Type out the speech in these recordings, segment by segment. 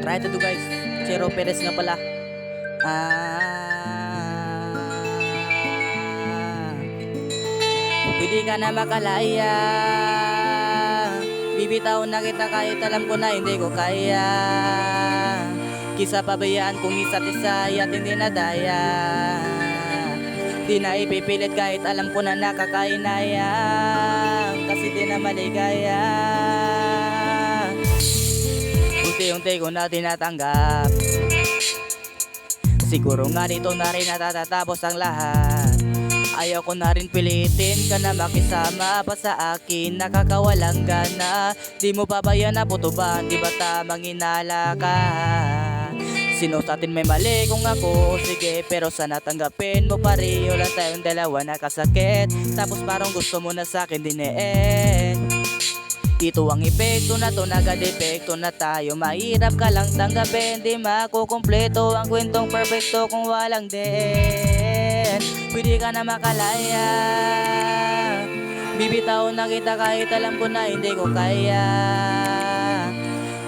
Try to do guys. Chero Perez nga pala. Pwede ka na makalaya. Bibitaw na kita kahit alam ko na hindi ko kaya. Kisa pabayaan kung isa't isa at hindi nadaya. Di na ipipilit kahit alam ko na nakakainaya. Kasi di na maligaya. Unti-unti ko na tinatanggap. Siguro nga dito na rin natatatapos ang lahat. Ayaw ko na rin pilitin ka na makisama pa sa akin. Nakakawalang gana. Di mo pabayan na puto ba? Di ba tamang inala ka? Sino sa atin may mali kung ako? Sige, pero sana tanggapin mo pareho lang tayong dalawa nakasakit. Tapos parang gusto mo na sa akin din Ito ang epekto na to, nagadepekto na tayo. Mahirap ka lang tanggapin, di makukumpleto ang kwentong perfecto kung walang din. Pwede ka na makalaya. Bibitaw na kita kahit alam ko na hindi ko kaya.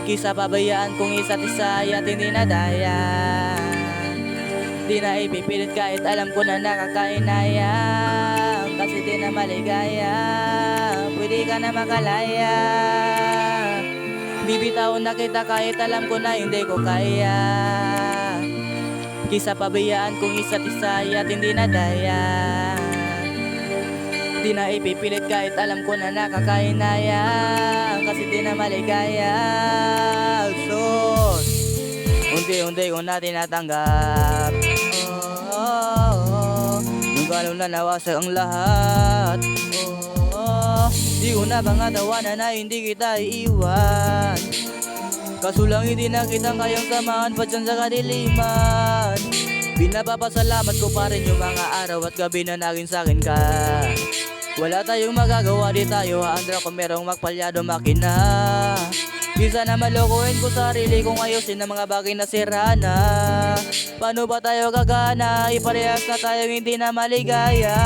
Kisa pabayaan kung isa't isa at hindi nadaya. Di na ipipilit kahit alam ko na nakakainaya. Kasi di na maligaya. Pwede ka na makalaya. Bibitaw na kita kahit alam ko na hindi ko kaya. Kisa pabayaan kung isa't isa at hindi nadaya. Di na ipipilit kahit alam ko na nakakainaya. Kasi di na maligaya. So, unti-unti ko na tinatanggap. Nung gano'n na nawasak ang lahat. Di ko na pangatawanan na hindi kita iiwan. Kaso lang hindi na kita kayang samahan pa dyan sa kadiliman. Pinapapasalamat ko pa rin yung mga araw at gabi na naging sa'kin ka. Wala tayong magagawa, di tayo haandra kung merong magpalyado makina. Di sana malokohin ko sarili kong ayusin ang mga bagay na sira na. Paano ba tayo gagana? Iparehas na tayong hindi na maligaya.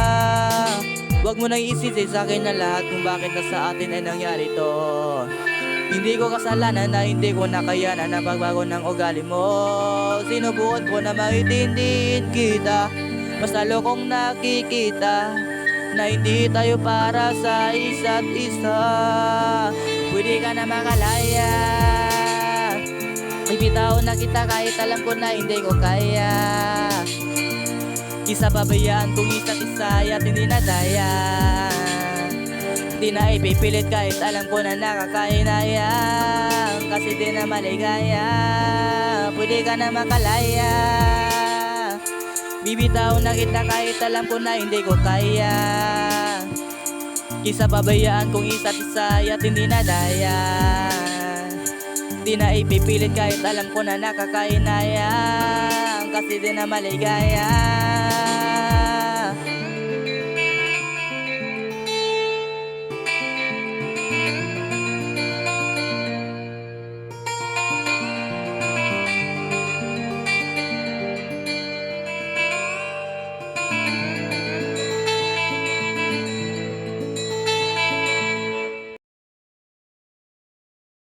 Huwag mo nang isisi sa akin na lahat kung bakit na sa atin ay nangyari to. Hindi ko kasalanan na hindi ko nakayanan ang pagbago ng ugali mo. Sinubukan ko na maintindihin kita, mas lalo kong nakikita na hindi tayo para sa isa't isa. Pwede ka na makalaya. Ibitaw na kita kahit alam ko na hindi ko kaya. Kisa pabayaan kung isa't isa at hindi nadaya. Di na ipipilit kahit alam ko na nakakainaya. Kasi di na maligaya. Pwede ka na makalaya. Bibitaw na kita kahit alam ko na hindi ko kaya. Kisa pabayaan kung isa't isa at hindi nadaya. Di na ipipilit kahit alam ko na nakakainaya. Kasi di na maligaya.